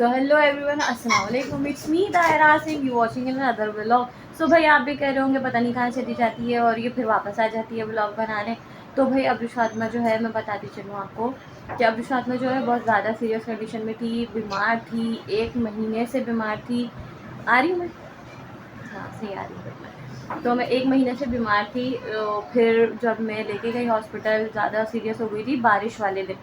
So hello everyone, अस्सलाम वालेकुम, it's me Daira Singh, you watching in other vlog. So भाई आप भी कह रहे होंगे पता नहीं कहाँ चली जाती है और ये फिर वापस आ जाती है व्लॉग बनाने। तो भाई अब्रुश फातिमा जो है, मैं बताती चलूँ आपको कि अब्रुश फातिमा जो है बहुत ज़्यादा सीरियस कंडीशन में थी, बीमार थी, 1 महीने से बीमार थी। आ रही हूँ मैं? हाँ सही आ रही हूँ। तो मैं 1 महीने से बीमार थी। फिर जब मैं लेके गई हॉस्पिटल, ज़्यादा सीरियस हो गई थी बारिश वाले दिन,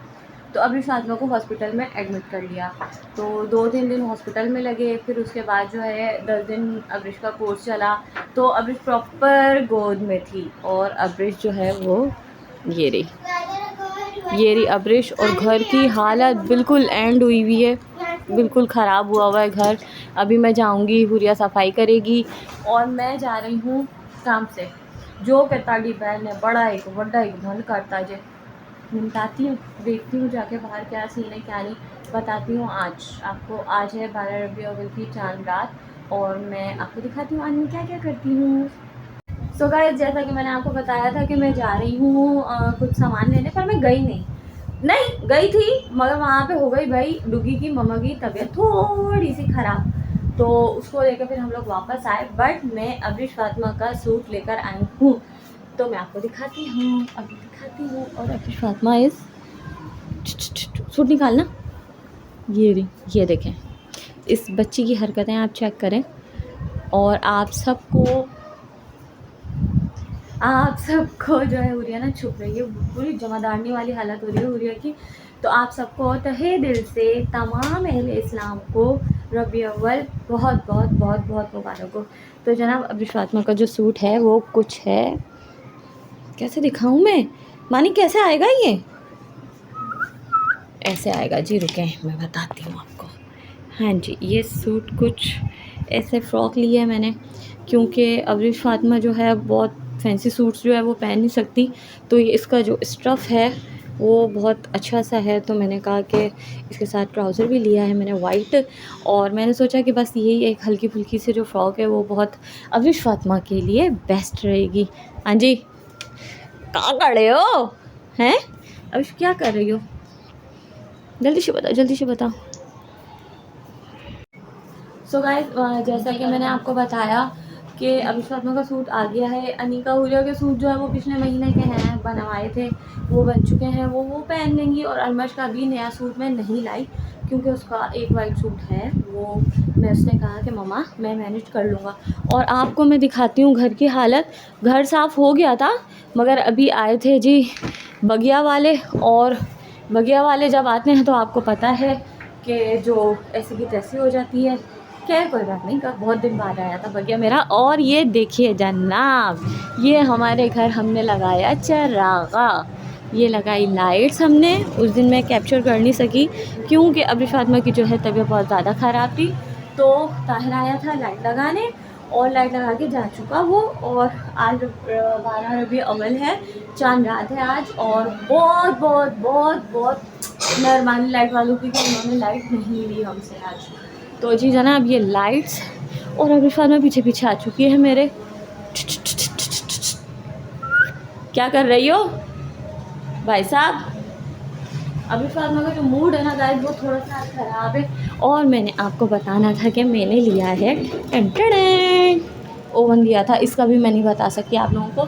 तो अब्रुश फातिमा को हॉस्पिटल में एडमिट कर लिया। तो 2-3 दिन हॉस्पिटल में लगे, फिर उसके बाद जो है 10 दिन अब्रुश का कोर्स चला। तो अब्रुश प्रॉपर गोद में थी और अब्रुश जो है वो ये रही अब्रुश। और घर की हालत बिल्कुल एंड हुई हुई है, बिल्कुल ख़राब हुआ है घर। अभी मैं जाऊंगी, हुरिया सफाई करेगी और मैं जा रही हूँ काम से। जो कहताड़ी बहन है, बड़ा एक बड़ा एक मन करता जे निपटाती हूँ, देखती हूँ जाके बाहर क्या सीन है क्या नहीं, बताती हूँ आज आपको। आज है 12 रबी अव्वल की चांद रात और मैं आपको दिखाती हूँ आज मैं क्या क्या करती हूँ। सो गाइस, जैसा कि मैंने आपको बताया था कि मैं जा रही हूँ कुछ सामान लेने, पर मैं गई नहीं गई थी, मगर वहाँ पे हो गई भाई डुगी की मम्मा की तबीयत थोड़ी सी ख़राब। तो उसको लेकर फिर हम लोग वापस आए, बट मैं अब्रुश फातिमा का सूट लेकर आई हूँ। तो मैं आपको दिखाती हूँ, अभी दिखाती हूँ। और अब्रुश फातिमा इस सूट निकालना, ये रही, ये देखें इस बच्ची की हरकतें आप चेक करें। और आप सबको जो है हुरिया ना छुप रही है, पूरी जमादारनी वाली हालत हो रही है हुरिया की। तो आप सबको तहे दिल से तमाम अहले इस्लाम को रबी अव्वल बहुत बहुत बहुत बहुत मुबारक हो। तो जनाब अब्रुश फातिमा का जो सूट है वो कुछ है, कैसे दिखाऊं मैं, मानी कैसे आएगा ये, ऐसे आएगा जी, रुकें मैं बताती हूँ आपको। हाँ जी, ये सूट कुछ ऐसे फ़्रॉक ली है मैंने, क्योंकि अब्रुश फातिमा जो है बहुत फैंसी सूट्स जो है वो पहन नहीं सकती। तो ये इसका जो स्टफ़ है वो बहुत अच्छा सा है, तो मैंने कहा कि इसके साथ ट्राउज़र भी लिया है मैंने वाइट। और मैंने सोचा कि बस यही एक हल्की फुल्की सी जो फ़्रॉक है वो बहुत अब्रुश फातिमा के लिए बेस्ट रहेगी। हाँ जी, कहाँ खड़े हो हैं अब्रुश, क्या कर रही हो, जल्दी से बताओ जल्दी से बताओ। सो गाइस, जैसा कि मैंने आपको बताया कि अब्रुश फातिमा का सूट आ गया है। अनीका हुरिया के सूट जो है वो पिछले महीने के हैं, बनवाए थे, वो बन चुके हैं, वो पहन लेंगी। और अलमश का भी नया सूट मैं नहीं लाई, क्योंकि उसका एक वाइट सूट है, वो मैं उसने कहा कि मम्मा मैं मैनेज कर लूँगा। और आपको मैं दिखाती हूँ घर की हालत। घर साफ़ हो गया था, मगर अभी आए थे जी बगिया वाले, और बगिया वाले जब आते हैं तो आपको पता है कि जो ऐसी की तैसी हो जाती है। खैर कोई बात नहीं, बहुत दिन बाद आया था बगिया मेरा। और ये देखिए जनाब, ये हमारे घर हमने लगाया चरागा, ये लगाई लाइट्स हमने। उस दिन मैं कैप्चर कर नहीं सकी क्योंकि अब्रुश फातिमा की जो है तबीयत बहुत ज़्यादा ख़राब थी। तो ताहिर आया था लाइट लगाने और लाइट लगा के जा चुका वो। और आज 12 रबी अव्वल है, चांद रात है आज। और बहुत बहुत बहुत बहुत मेहरबानी लाइट वालों की कि उन्होंने लाइट नहीं ली हमसे आज। तो जी जनाब, ये लाइट्स। और अब्रुश फातिमा पीछे पीछे आ चुकी है मेरे। क्या कर रही हो भाई साहब? अब्रुश फातिमा का जो मूड है ना गाइस, वो थोड़ा सा ख़राब है। और मैंने आपको बताना था कि मैंने लिया है ओवन लिया था, इसका भी मैं नहीं बता सकती आप लोगों को,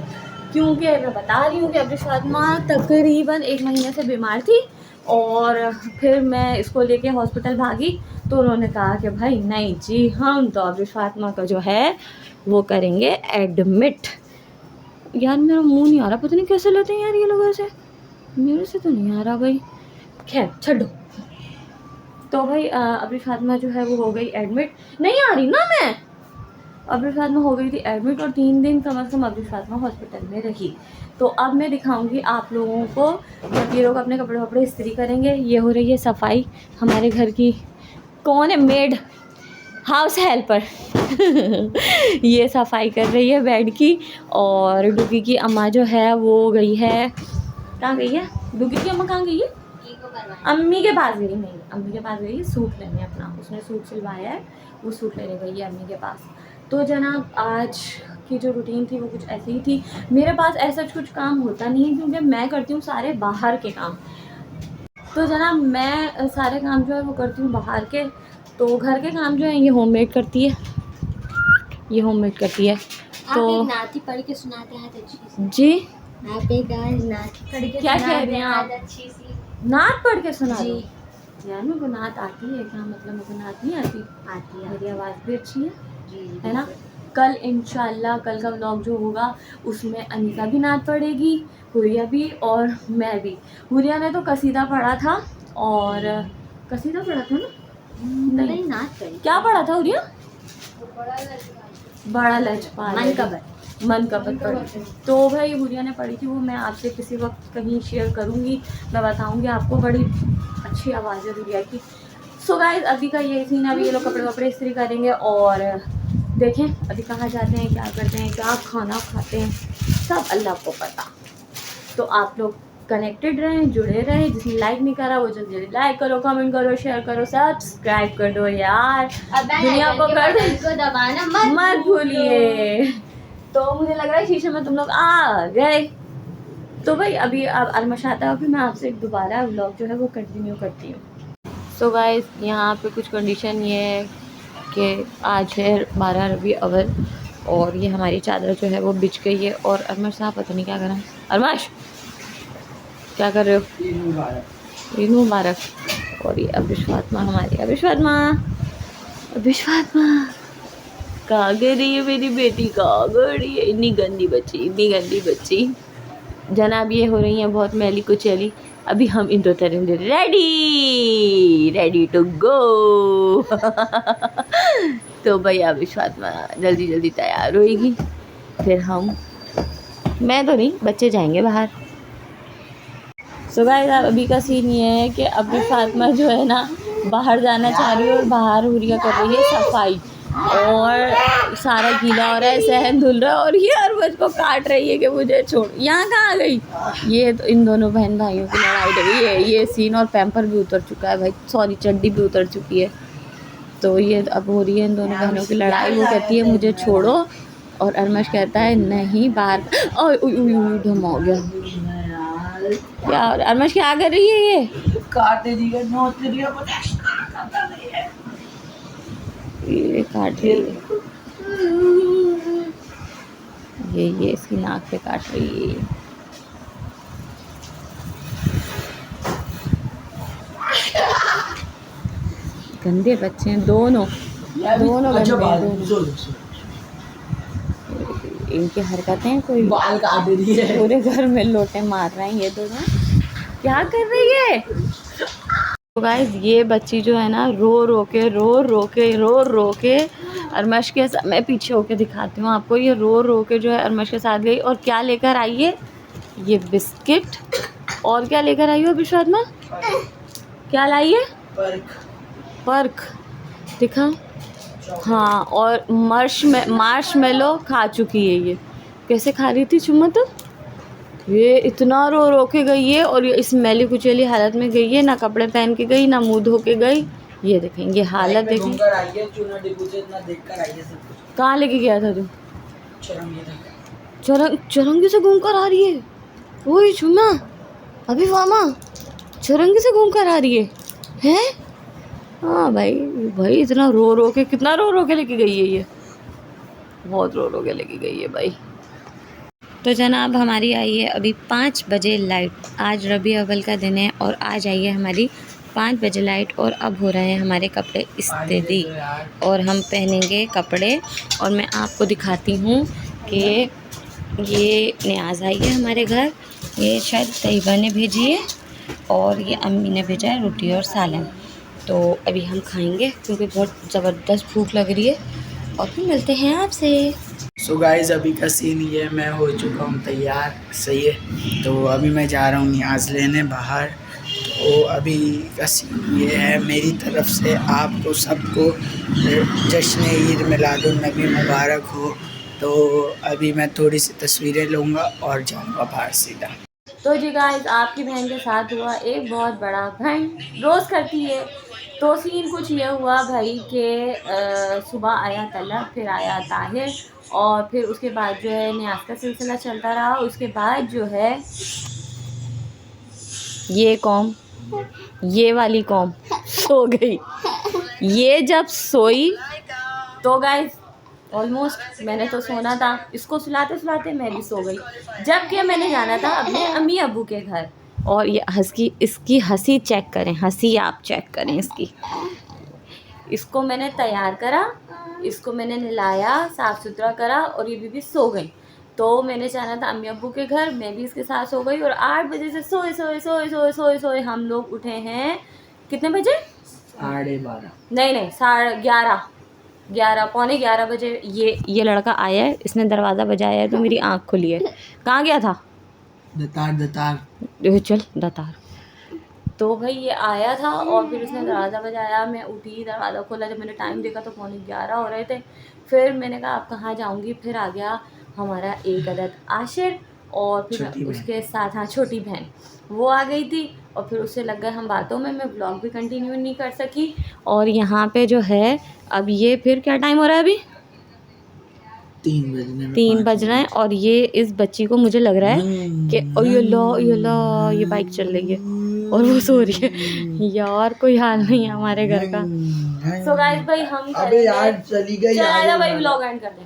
क्योंकि मैं बता रही हूँ कि अब्रुश फातिमा तकरीबन 1 महीने से बीमार थी। और फिर मैं इसको लेके हॉस्पिटल भागी, तो उन्होंने कहा कि भाई नहीं जी, हम तो अब्रुश फातिमा का जो है वो करेंगे एडमिट। यार मेरा मुंह नहीं आ रहा, पता नहीं कैसे लेते हैं यार ये लोग ऐसे, मेरे से तो नहीं आ रहा भाई। खैर छोड़ो। तो भाई अब्रुश फातिमा जो है वो हो गई एडमिट, नहीं आ रही ना मैं। अब्रुश फातिमा हो गई थी एडमिट और 3 दिन कम से कम अब्रुश फातिमा हॉस्पिटल में रही। तो अब मैं दिखाऊंगी आप लोगों को जब ये लोग अपने कपड़े वपड़े इस्त्री करेंगे। ये हो रही है सफाई हमारे घर की, कौन है, मेड, हाउस हेल्पर ये सफाई कर रही है बेड की। और डुगी की अम्मा जो है वो गई है, कहाँ गई है डुगी की अम्मा, कहाँ गई है? अम्मी के पास गई, नहीं अम्मी के पास गई है सूट लेने अपना, उसने सूट सिलवाया है, वो सूट लेने गई है अम्मी के पास। तो जनाब आज की जो रूटीन थी वो कुछ ऐसी ही थी। मेरे पास ऐसा कुछ काम होता नहीं है, क्योंकि मैं करती हूँ सारे बाहर के काम। तो जनाब मैं सारे काम जो है वो करती हूँ बाहर के, तो घर के काम जो है ये होममेड करती है, ये होममेड करती है। तो आप एक नात ही पढ़ के सुनाते हैं अच्छी सी। जी आप एक नात पढ़ के क्या कह रहे हैं आप? अच्छी सी नात पढ़ के सुना जी। दो यार, मेरे को नात आती है क्या? मतलब मेरे को नात नहीं आती, आती है। मेरी आवाज़ भी अच्छी है, जी है ना। कल इंशाल्लाह कल का व्लॉग जो होगा उसमें अनीका भी नात पढ़ेगी, हुरिया भी और मैं भी। हुरिया ने तो कसीदा पढ़ा था, और कसीदा पढ़ा था ना? नहीं, नात पढ़ी। क्या पढ़ा था हुरिया? बड़ा लजपाल मन का मन का पढ़ी। तो भाई हुरिया ने पढ़ी थी, वो मैं आपसे किसी वक्त कहीं शेयर करूँगी, मैं बताऊँगी आपको। बड़ी अच्छी आवाज़ है हुरिया की। सो गाइस अभी का ये सीन, अभी ये लोग कपड़े वपड़े इस्त्री करेंगे और देखें अभी कहाँ जाते हैं, क्या करते हैं, क्या खाना खाते हैं, सब अल्लाह को पता। तो आप लोग कनेक्टेड रहें, जुड़े रहें। जिसने लाइक नहीं करा वो जल्दी जल्दी लाइक करो, कमेंट करो, शेयर करो, सब्सक्राइब कर दो यार, दुनिया को कर दो, दबाना मत भूलिए। तो मुझे लग रहा है शीशे में तुम लोग आ गए। तो भाई अभी अब अलमश आता है, फिर मैं आपसे दोबारा व्लॉग जो है वो कंटिन्यू करती हूँ। सो गाइस यहाँ पे कुछ कंडीशन ये है कि आज है 12 रबी अव्वल और ये हमारी चादर जो है वो बिछ गई है। और अरमश साहब पता नहीं क्या कर रहे हैं। अरमश क्या कर रहे हो? ईद मुबारक। और ये अबिश फातिमा, हमारी अबिश फातिमा, अबिश फातिमा कहाँ गई रही है मेरी बेटी, कहाँ गई रही है? इतनी गंदी बच्ची, इतनी गंदी बच्ची। जनाब ये हो रही हैं बहुत मैली कुचैली। अभी हम इनको करेंगे रेडी, रेडी टू गो। तो भाई अबिश फातिमा जल्दी जल्दी तैयार होएगी, फिर हम, मैं तो नहीं, बच्चे जाएंगे बाहर। सो गाइस अभी का सीन ये है कि अभी फातिमा जो है ना बाहर जाना चाह रही है और बाहर हुरिया कर रही है सफाई, और सारा गीला हो रहा है, सहन धुल रहा है, और ये अरबज को काट रही है कि मुझे छोड़। यहाँ कहाँ आ गई? ये तो इन दोनों बहन भाइयों की लड़ाई लगी है, ये सीन। और पैम्पर भी उतर चुका है भाई, सॉरी चड्डी भी उतर चुकी है। तो ये अब हो रही है इन दोनों बहनों की लड़ाई। वो कहती है मुझे छोड़ो और अरमश कहता है नहीं बाहर। धम हो गया क्या? अरमश क्या कर रही है? ये काट रही है, ये काट रही है, ये इसकी नाक पे काट रही है। गंदे बच्चे हैं दोनों, दोनों गंदे हैं दोनों। इनकी हरकतें कोई बाल काट रही है, पूरे घर में लोटे मार रहे हैं ये दोनों। क्या कर रही है? तो गाइस ये बच्ची जो है ना रो रो के अरमश के साथ, मैं पीछे होके दिखाती हूँ आपको, ये रो के जो है अरमश के साथ गई। और क्या लेकर आई है? ये बिस्किट। और क्या लेकर आई हो अभी फातिमा? क्या लाई है? पर्क दिखा। हाँ, और मार्शमेलो खा चुकी है ये। कैसे खा रही थी चुम्मा? तो ये इतना रो के गई है, और ये इस मैली कुचैली हालत में गई है, ना कपड़े पहन के गई, ना मुंह धो के गई। ये देखेंगे हालत, देखिए कहाँ लेके गया था तू? चुरंगी से घूम कर आ रही है। वही चुम्मा अभी मामा चुरंगी से घूम कर आ रही है, हैं? हाँ भाई इतना रो के, कितना रो के लेके गई है ये, बहुत रो के लेके गई है भाई। तो जनाब हमारी आई है अभी 5 बजे लाइट। आज रबी अव्वल का दिन है और आज आई है हमारी 5 बजे लाइट। और अब हो रहे हैं हमारे कपड़े इस्त्री और हम पहनेंगे कपड़े। और मैं आपको दिखाती हूँ कि ये न्याज आई है हमारे घर, ये शायद तैयबा ने भेजी है, और ये अम्मी ने भेजा है रोटी और सालन। तो अभी हम खाएंगे क्योंकि बहुत ज़बरदस्त भूख लग रही है, और फिर मिलते हैं आपसे। सो गाइस अभी का सीन ये है, मैं हो चुका हूँ तैयार, सही है। तो अभी मैं जा रहा हूँ न्याज लेने बाहर। तो अभी का सीन ये है, मेरी तरफ से आपको सबको जश्न ईद मिलादुन्नबी मुबारक हो। तो अभी मैं थोड़ी सी तस्वीरें लूँगा और जाऊँगा बाहर सीधा। तो जी गाइस आपकी बहन के साथ हुआ एक बहुत बड़ा, बहन रोज़ करती है। तो सीन कुछ ये हुआ भाई कि सुबह आया तलब, फिर आया ताहिर, और फिर उसके बाद जो है न्याज का सिलसिला चलता रहा। उसके बाद जो है ये कौम ये वाली कौम सो गई। ये जब सोई तो गाइस ऑलमोस्ट मैंने तो सोना था, इसको सुलाते सुलाते मैं भी सो गई, जबकि मैंने जाना था अपने अम्मी अबू के घर। और ये इसकी हंसी चेक करें, हंसी आप चेक करें इसकी। इसको मैंने तैयार करा, इसको मैंने नहलाया, साफ़ सुथरा करा और ये बीबी सो गई। तो मैंने जाना था अम्मी अब्बू के घर, मैं भी इसके साथ सो गई और 8 बजे से सोए सोए सोए सोए सोए सोए हम लोग उठे हैं कितने बजे? 12:30। नहीं 11:30 पौने 11 बजे ये लड़का आया है, इसने दरवाज़ा बजाया है तो मेरी आँख खुली है। कहाँ गया था? दतार चल दतार। तो भाई ये आया था और फिर उसने दरवाज़ा बजाया, मैं उठी, दरवाज़ा खोला, जब मैंने टाइम देखा तो पौने 11 हो रहे थे। फिर मैंने कहा अब कहाँ जाऊँगी, फिर आ गया हमारा एक अदद आशिर और फिर उसके साथ हाँ छोटी बहन वो आ गई थी और फिर उससे लग गए हम बातों में, मैं ब्लॉग भी कंटिन्यू नहीं कर सकी। और यहाँ पे जो है अब ये फिर क्या टाइम हो रहा है अभी? 3 बज रहे हैं और ये इस बच्ची को मुझे लग रहा है कि ओयोला ये बाइक चल रही है और वो सो रही है। यार कोई हाल नहीं है हमारे घर का। सो गाइस भाई हम अबे यार चली गई चला भाई ब्लॉग एंड कर दें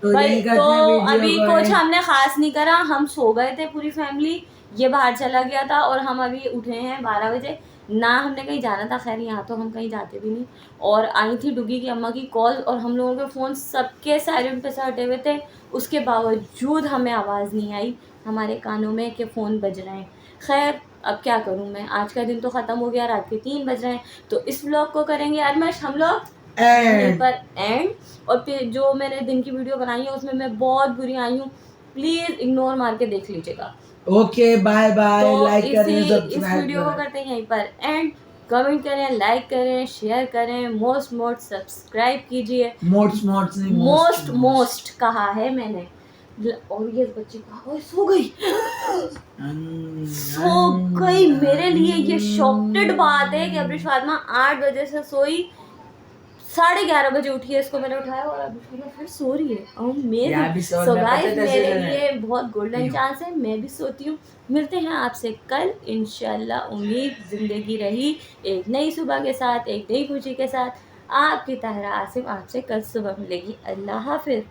भाई। तो अभी कुछ हमने खास नहीं करा, हम सो गए थे पूरी फैमिली, ये बाहर चला गया था और हम अभी उठे हैं 12 बजे। ना हमने कहीं जाना था, खैर यहाँ तो हम कहीं जाते भी नहीं। और आई थी डुगी की अम्मा की कॉल और हम लोगों के फ़ोन सबके साइलेंट पे से हटे हुए थे, उसके बावजूद हमें आवाज़ नहीं आई हमारे कानों में कि फ़ोन बज रहे हैं। खैर अब क्या करूँ मैं, आज का दिन तो ख़त्म हो गया, रात के 3 बज रहे हैं। तो इस व्लॉग को करेंगे आज मैं हम लोग यहीं पर एंड। और फिर जो मैंने दिन की वीडियो बनाई है उसमें मैं बहुत बुरी आई हूँ, प्लीज़ इग्नोर मार के देख लीजिएगा। Okay bye bye. तो लाइक करें, इस सब्सक्राइब वीडियो को करते हैं यहीं पर एंड। कमेंट करें, लाइक करें, शेयर करें, मोस्ट सब्सक्राइब कीजिए। मोस्ट कहा है मैंने। और ये बच्ची का सो गई मेरे लिए ये शॉक्टेड बात है कि अब्रिश फातिमा 8 बजे से सोई, 11:30 बजे उठी है, इसको मैंने उठाया और अभी फिर सो रही है। सो गाइस मेरे लिए बहुत गोल्डन चांस है, मैं भी सोती हूँ। मिलते हैं आपसे कल इंशाल्लाह। उम्मीद ज़िंदगी रही एक नई सुबह के साथ, एक नई खुशी के साथ। आपकी ताहरा आसिफ आपसे कल सुबह मिलेगी। अल्लाह हाफिज़।